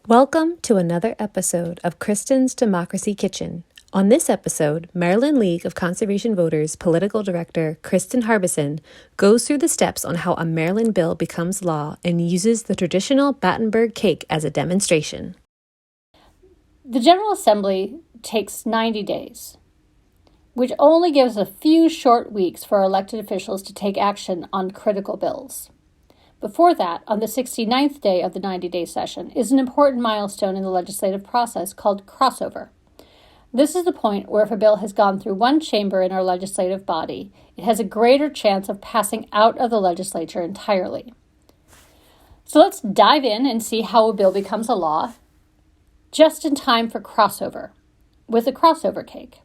Welcome to another episode of Kristen's Democracy Kitchen. On this episode, Maryland League of Conservation Voters Political Director Kristen Harbeson goes through the steps on how a Maryland bill becomes law and uses the traditional Battenberg cake as a demonstration. The General Assembly takes 90 days, which only gives a few short weeks for elected officials to take action on critical bills. Before that, on the 69th day of the 90-day session, is an important milestone in the legislative process called crossover. This is the point where if a bill has gone through one chamber in our legislative body, it has a greater chance of passing out of the legislature entirely. So let's dive in and see how a bill becomes a law just in time for crossover, with a crossover cake.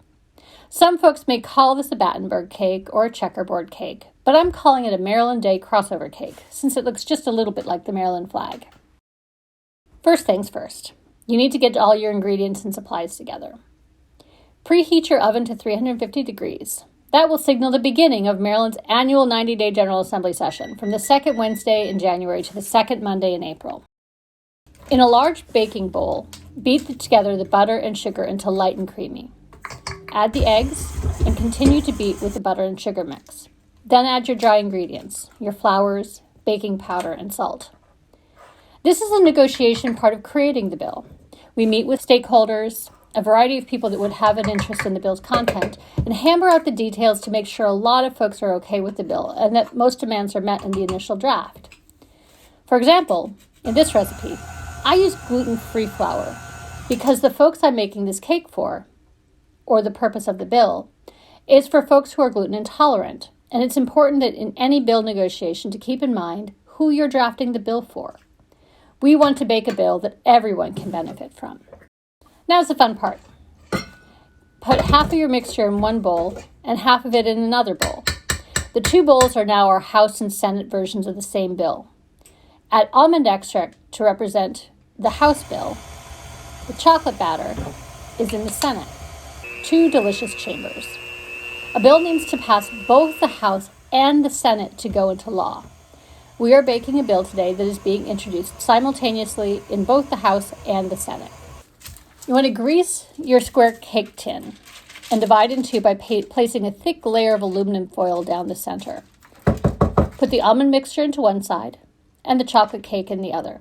Some folks may call this a Battenberg cake or a checkerboard cake, but I'm calling it a Maryland Day crossover cake, since it looks just a little bit like the Maryland flag. First things first, you need to get all your ingredients and supplies together. Preheat your oven to 350 degrees. That will signal the beginning of Maryland's annual 90-day General Assembly session, from the second Wednesday in January to the second Monday in April. In a large baking bowl, beat together the butter and sugar until light and creamy. Add the eggs and continue to beat with the butter and sugar mix. Then add your dry ingredients, your flours, baking powder, and salt. This is the negotiation part of creating the bill. We meet with stakeholders, a variety of people that would have an interest in the bill's content, and hammer out the details to make sure a lot of folks are okay with the bill and that most demands are met in the initial draft. For example, in this recipe, I use gluten-free flour because the folks I'm making this cake for, or the purpose of the bill, is for folks who are gluten intolerant. And it's important that in any bill negotiation to keep in mind who you're drafting the bill for. We want to bake a bill that everyone can benefit from. Now's the fun part. Put half of your mixture in one bowl and half of it in another bowl. The two bowls are now our House and Senate versions of the same bill. Add almond extract to represent the House bill. The chocolate batter is in the Senate. Two delicious chambers. A bill needs to pass both the House and the Senate to go into law. We are baking a bill today that is being introduced simultaneously in both the House and the Senate. You want to grease your square cake tin and divide in two by placing a thick layer of aluminum foil down the center. Put the almond mixture into one side and the chocolate cake in the other.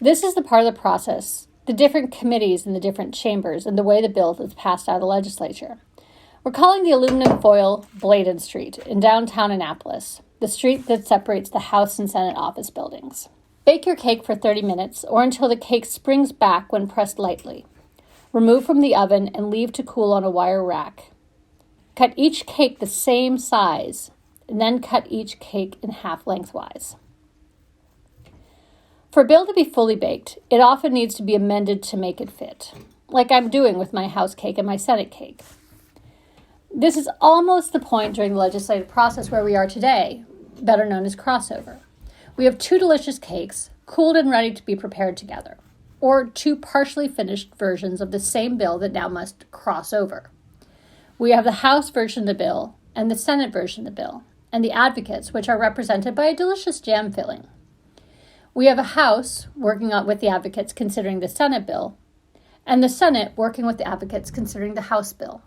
This is the part of the process, the different committees in the different chambers, and the way the bill is passed out of the legislature. We're calling the aluminum foil Bladen Street in downtown Annapolis, the street that separates the House and Senate office buildings. Bake your cake for 30 minutes or until the cake springs back when pressed lightly. Remove from the oven and leave to cool on a wire rack. Cut each cake the same size and then cut each cake in half lengthwise. For a bill to be fully baked, it often needs to be amended to make it fit, like I'm doing with my House cake and my Senate cake. This is almost the point during the legislative process where we are today, better known as crossover. We have two delicious cakes, cooled and ready to be prepared together, or two partially finished versions of the same bill that now must cross over. We have the House version of the bill and the Senate version of the bill, and the advocates, which are represented by a delicious jam filling. We have a House working with the advocates considering the Senate bill, and the Senate working with the advocates considering the House bill.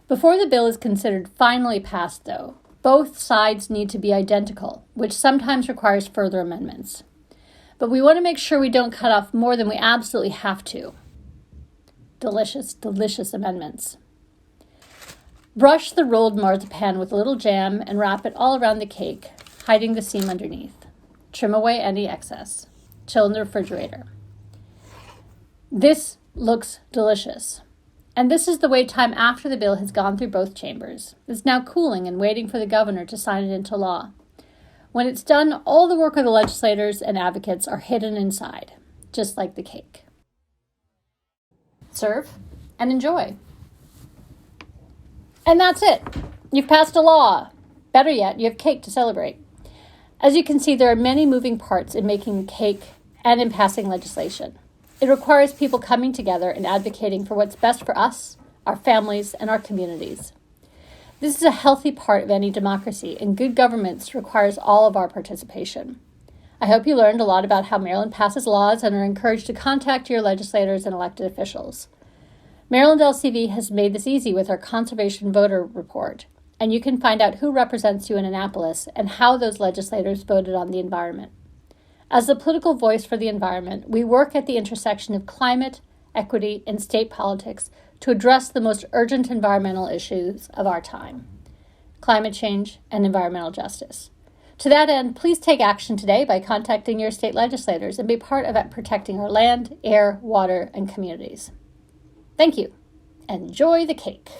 Before the bill is considered finally passed, though, both sides need to be identical, which sometimes requires further amendments. But we want to make sure we don't cut off more than we absolutely have to. Delicious, delicious amendments. Brush the rolled marzipan with a little jam and wrap it all around the cake, hiding the seam underneath. Trim away any excess. Chill in the refrigerator. This looks delicious. And this is the wait time after the bill has gone through both chambers. It's now cooling and waiting for the governor to sign it into law. When it's done, all the work of the legislators and advocates are hidden inside, just like the cake. Serve and enjoy. And that's it. You've passed a law. Better yet, you have cake to celebrate. As you can see, there are many moving parts in making cake and in passing legislation. It requires people coming together and advocating for what's best for us, our families, and our communities. This is a healthy part of any democracy, and good governance requires all of our participation. I hope you learned a lot about how Maryland passes laws and are encouraged to contact your legislators and elected officials. Maryland LCV has made this easy with our Conservation Voter Report, and you can find out who represents you in Annapolis and how those legislators voted on the environment. As the political voice for the environment, we work at the intersection of climate, equity, and state politics to address the most urgent environmental issues of our time: climate change and environmental justice. To that end, please take action today by contacting your state legislators and be part of protecting our land, air, water, and communities. Thank you. Enjoy the cake.